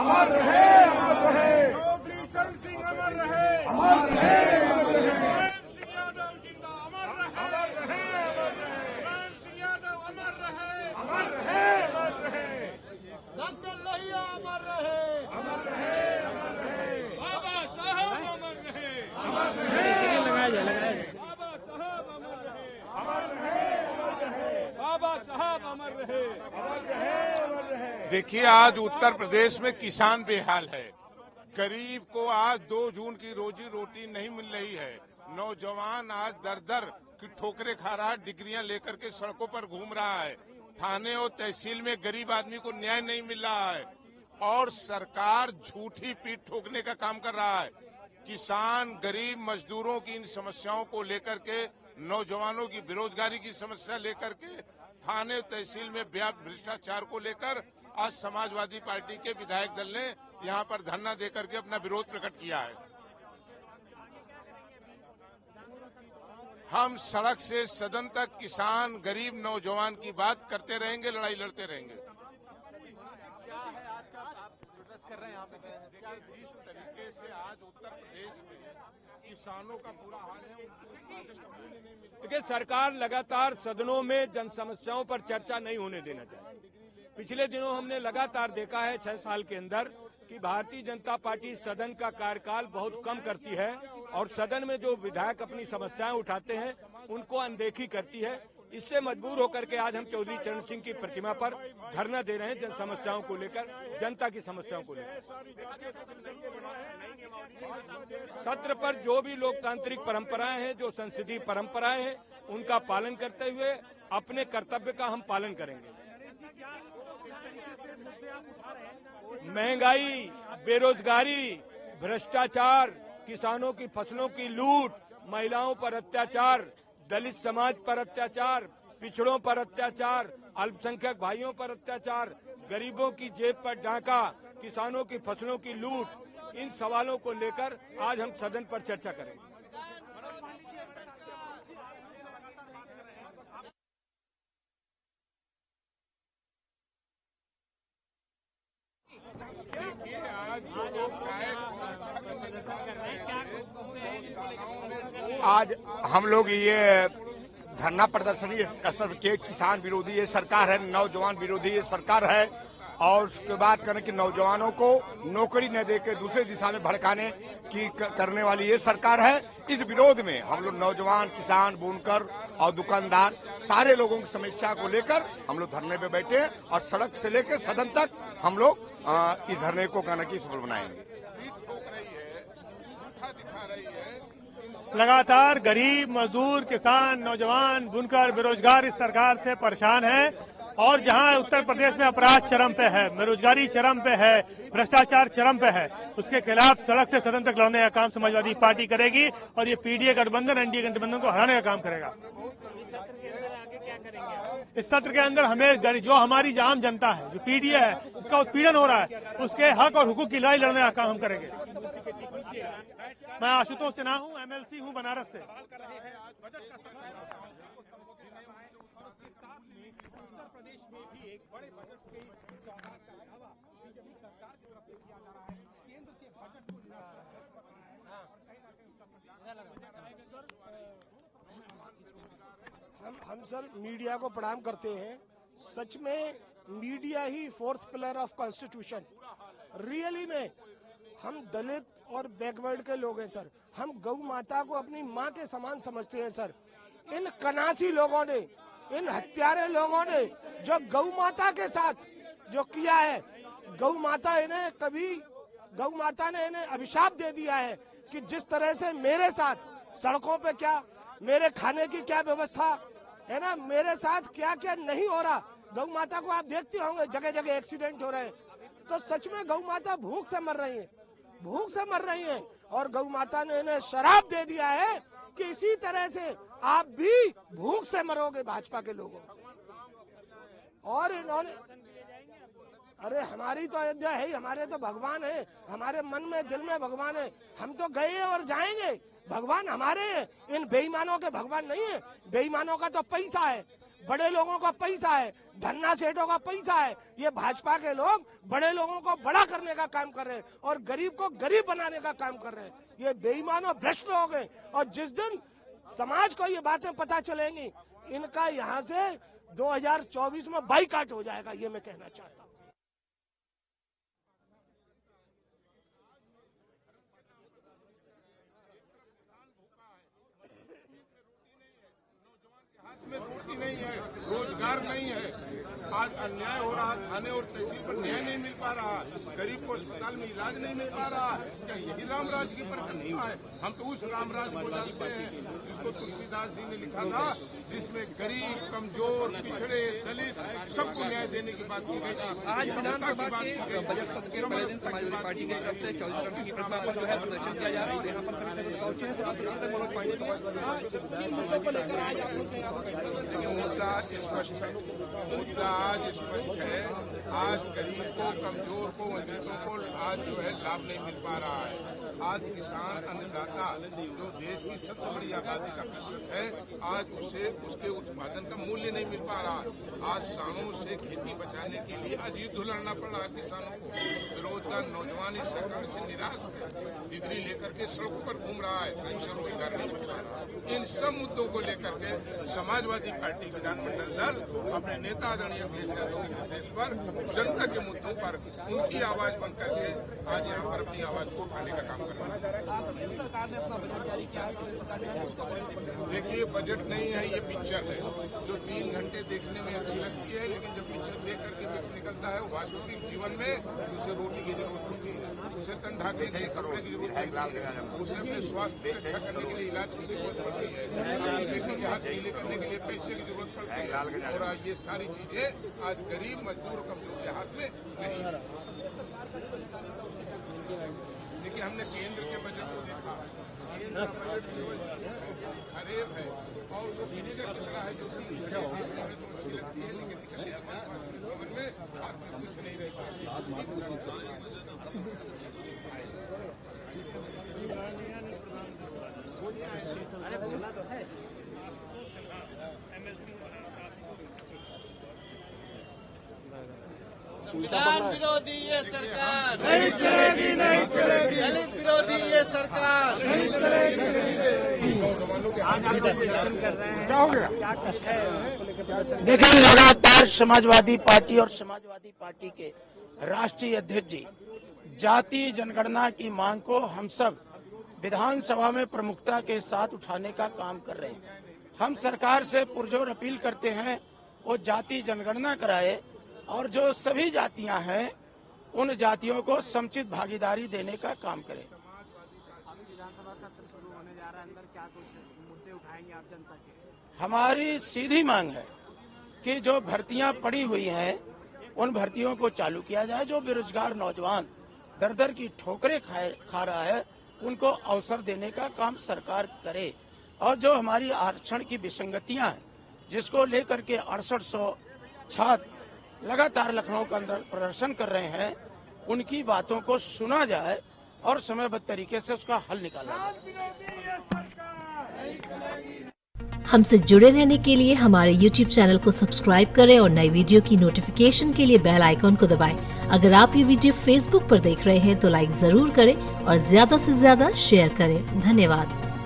अमर रहे, अमर रहे। चौधरी चरण सिंह अमर रहे, अमर रहे, अमर रहे। मुलायम सिंह यादव जिंदा अमर रहे, मुलायम सिंह यादव अमर रहे, अमर रहे, अमर रहे। डॉक्टर लोहिया अमर रहे, अमर रहे, अमर रहे। बाबा साहब अमर रहे, अमर रहे, बाबा साहब अमर रहे, अमर रहे, अमर रहे। बाबा साहब अमर रहे। अमर रहे, अमर रहे। देखिए, आज उत्तर प्रदेश में किसान बेहाल है। गरीब को आज 2 जून की रोजी रोटी नहीं मिल रही है। नौजवान आज दर दर की ठोकरे खा रहा है, डिग्रियां लेकर के सड़कों पर घूम रहा है। थाने और तहसील में गरीब आदमी को न्याय नहीं मिल रहा है और सरकार झूठी पीठ ठोकने का काम कर रहा है। किसान, गरीब, मजदूरों की इन समस्याओं को लेकर के, नौजवानों की बेरोजगारी की समस्या लेकर के, थाने तहसील में व्याप्त भ्रष्टाचार को लेकर आज समाजवादी पार्टी के विधायक दल ने यहां पर धरना देकर के अपना विरोध प्रकट किया है। हम सड़क से सदन तक किसान, गरीब, नौजवान की बात करते रहेंगे, लड़ाई लड़ते रहेंगे। देखिए, जिस तरीके से आज उत्तर प्रदेश में किसानों का बुरा हाल है, देखिए, सरकार लगातार सदनों में जन समस्याओं पर चर्चा नहीं होने देना चाहती। पिछले दिनों हमने लगातार देखा है 6 साल के अंदर कि भारतीय जनता पार्टी सदन का कार्यकाल बहुत कम करती है और सदन में जो विधायक अपनी समस्याएं उठाते हैं उनको अनदेखी करती है। इससे मजबूर होकर के आज हम चौधरी चरण सिंह की प्रतिमा पर धरना दे रहे हैं, जन समस्याओं को लेकर, जनता की समस्याओं को लेकर। सत्र पर जो भी लोकतांत्रिक परंपराएं हैं, जो संसदीय परंपराएं हैं, उनका पालन करते हुए अपने कर्तव्य का हम पालन करेंगे। महंगाई, बेरोजगारी, भ्रष्टाचार, किसानों की फसलों की लूट, महिलाओं पर अत्याचार, दलित समाज पर अत्याचार, पिछड़ों पर अत्याचार, अल्पसंख्यक भाइयों पर अत्याचार, गरीबों की जेब पर डाका, किसानों की फसलों की लूट, इन सवालों को लेकर आज हम सदन पर चर्चा करेंगे। आज हम लोग ये धरना प्रदर्शन इस स्तर के किसान विरोधी ये सरकार है, नौजवान विरोधी ये सरकार है और उसके बाद करें कि नौजवानों को नौकरी न देकर दूसरे दिशा में भड़काने की करने वाली ये सरकार है। इस विरोध में हम लोग नौजवान, किसान, बुनकर और दुकानदार सारे लोगों की समस्या को लेकर हम लोग धरने पे बैठे हैं और सड़क से लेकर सदन तक हम लोग इस धरने को कहना की सफल बनाएंगे। लगातार गरीब, मजदूर, किसान, नौजवान, बुनकर, बेरोजगार इस सरकार से परेशान हैं और जहां उत्तर प्रदेश में अपराध चरम पे है, बेरोजगारी चरम पे है, भ्रष्टाचार चरम पे है, उसके खिलाफ सड़क से सदन तक लड़ने का काम समाजवादी पार्टी करेगी और ये पीडीए गठबंधन, एनडीए गठबंधन को हराने का काम करेगा। इस सत्र के अंदर हमें जो हमारी आम जनता है, जो पीडीए है, उसका उत्पीड़न हो रहा है, उसके हक और हुकूक की लड़ाई लड़ने का काम हम करेंगे। मैं आशुतोष सिन्हा हूँ, एमएलसी हूँ बनारस से। हम सर मीडिया को प्रणाम करते हैं। सच में media he 4th pillar of constitution. Really में हम दलित और बैकवर्ड के लोग हैं सर। हम गौ माता को अपनी माँ के समान समझते हैं सर। इन कनासी लोगों ने, इन हत्यारे लोगों ने जो गौ माता के साथ जो किया है, गौ माता ने इन्हें अभिशाप दे दिया है कि जिस तरह से मेरे साथ सड़कों पे क्या, मेरे खाने की क्या व्यवस्था है ना, मेरे साथ क्या क्या नहीं हो रहा। गौ माता को आप देखते होंगे जगह जगह एक्सीडेंट हो रहे हैं। तो सच में गौ माता भूख से मर रही है, भूख से मर रही हैं और गौ माता ने इन्हें शराप दे दिया है कि इसी तरह से आप भी भूख से मरोगे भाजपा के लोगों। और इन्होंने, अरे हमारी तो अयोध्या है ही, हमारे तो भगवान है, हमारे मन में दिल में भगवान है। हम तो गए और जाएंगे, भगवान हमारे हैं, इन बेईमानों के भगवान नहीं है। बेईमानों का तो पैसा है, बड़े लोगों का पैसा है, धन्ना सेठों का पैसा है। ये भाजपा के लोग बड़े लोगों को बड़ा करने का काम कर रहे हैं और गरीब को गरीब बनाने का काम कर रहे हैं। ये बेईमान और भ्रष्ट लोग हैं और जिस दिन समाज को ये बातें पता चलेंगी, इनका यहाँ से 2024 में बाइकाट हो जाएगा, ये मैं कहना चाहता हूँ। में रोटी नहीं है, रोजगार नहीं है। आज अन्याय हो रहा, थाने और तहसील पर न्याय नहीं मिल पा रहा, गरीब को अस्पताल में इलाज नहीं मिल पा रहा। क्या यही रामराज की प्रकटता है? हम तो उस रामराज को जानते हैं जिसको तुलसीदास जी ने लिखा था, जिसमें गरीब, कमजोर, पिछड़े, दलित सबको न्याय देने की बात की गई थी। आज विधानसभा के बजट सत्र के पहले दिन समाजवादी पार्टी की तरफ से 24 रकम की प्रतिमा पर जो है प्रदर्शन किया जा रहा है और यहाँ पर सभी सदस्य पहुंचे हैं। मनोज पांडे मुद्दा स्पष्ट है, मुद्दा आज स्पष्ट है। आज गरीब को, कमजोर को, वंचितों को आज जो है लाभ नहीं मिल पा रहा है। आज किसान, अन्नदाता जो देश की सबसे बड़ी आबादी का प्रतिशत है, आज उसे उसके उत्पादन का मूल्य नहीं मिल पा रहा। आज सालों से खेती बचाने के लिए आज युद्ध लड़ना पड़ रहा है किसानों को। बेरोजगार नौजवान इस सरकार से निराश है, डिग्री लेकर के सड़कों पर घूम रहा है, उसे रोजगार नहीं मिल पा रहा। इन सब मुद्दों को लेकर के समाजवादी पार्टी विधानमंडल दल अपने नेता आदरणीय अखिलेश यादव के निर्देश पर जनता के मुद्दों पर उनकी आवाज बन करके आज यहाँ पर अपनी आवाज को उठाने का काम कर रहा है। सरकार ने अपना बजट जारी किया है, देखिए बजट नहीं है, ये पिक्चर है जो 3 घंटे देखने में अच्छी लगती है, लेकिन जब पिक्चर देख करके व्यक्ति निकलता है वास्तविक जीवन में उसे रोटी की जरूरत होती है, उसे तन ढाकने के लिए कपड़े की जरूरत होती है, उसे अपने स्वास्थ्य की रक्षा करने के लिए इलाज की जरूरत पड़ती है, किसी के हाथ गीले करने के लिए पैसे की जरूरत पड़ती है। और ये सारी चीजें आज गरीब, मजदूर, कमजोर के हाथ में नहीं है। देखिए हमने केंद्र के बजट को देखा, केंद्र का बजट जो खराब है और वो पिक्चर चल रहा है जो कि देखने में तो अच्छी लगती है, लेकिन निकलने के बाद वास्तविक जीवन में हाथ में कुछ नहीं रहता। संविधान विरोधी ये सरकार नहीं चलेगी, नहीं चलेगी। दलित विरोधी ये सरकार नहीं चलेगी। क्या हो गया? देखिए, लगातार समाजवादी पार्टी और समाजवादी पार्टी के राष्ट्रीय अध्यक्ष जी जाति जनगणना की मांग को हम सब विधानसभा में प्रमुखता के साथ उठाने का काम कर रहे हैं। हम सरकार से पुरजोर अपील करते हैं वो जाति जनगणना कराए और जो सभी जातियां हैं उन जातियों को समुचित भागीदारी देने का काम करें। अभी विधानसभा सत्र शुरू होने जा रहा है, अंदर क्या कुछ मुद्दे उठाएंगे आप जनता के? हमारी सीधी मांग है कि जो भर्तियां पड़ी हुई हैं उन भर्तियों को चालू किया जाए। जो बेरोजगार नौजवान दर दर की ठोकरें खा रहा है उनको अवसर देने का काम सरकार करे। और जो हमारी आरक्षण की विसंगतियां हैं जिसको लेकर के 6800 छात्र लगातार लखनऊ के अंदर प्रदर्शन कर रहे हैं, उनकी बातों को सुना जाए और समयबद्ध तरीके से उसका हल निकाला जाए। हमसे जुड़े रहने के लिए हमारे YouTube चैनल को सब्सक्राइब करें और नई वीडियो की नोटिफिकेशन के लिए बेल आइकॉन को दबाएं। अगर आप ये वीडियो Facebook पर देख रहे हैं तो लाइक जरूर करें और ज्यादा से ज्यादा शेयर करें। धन्यवाद।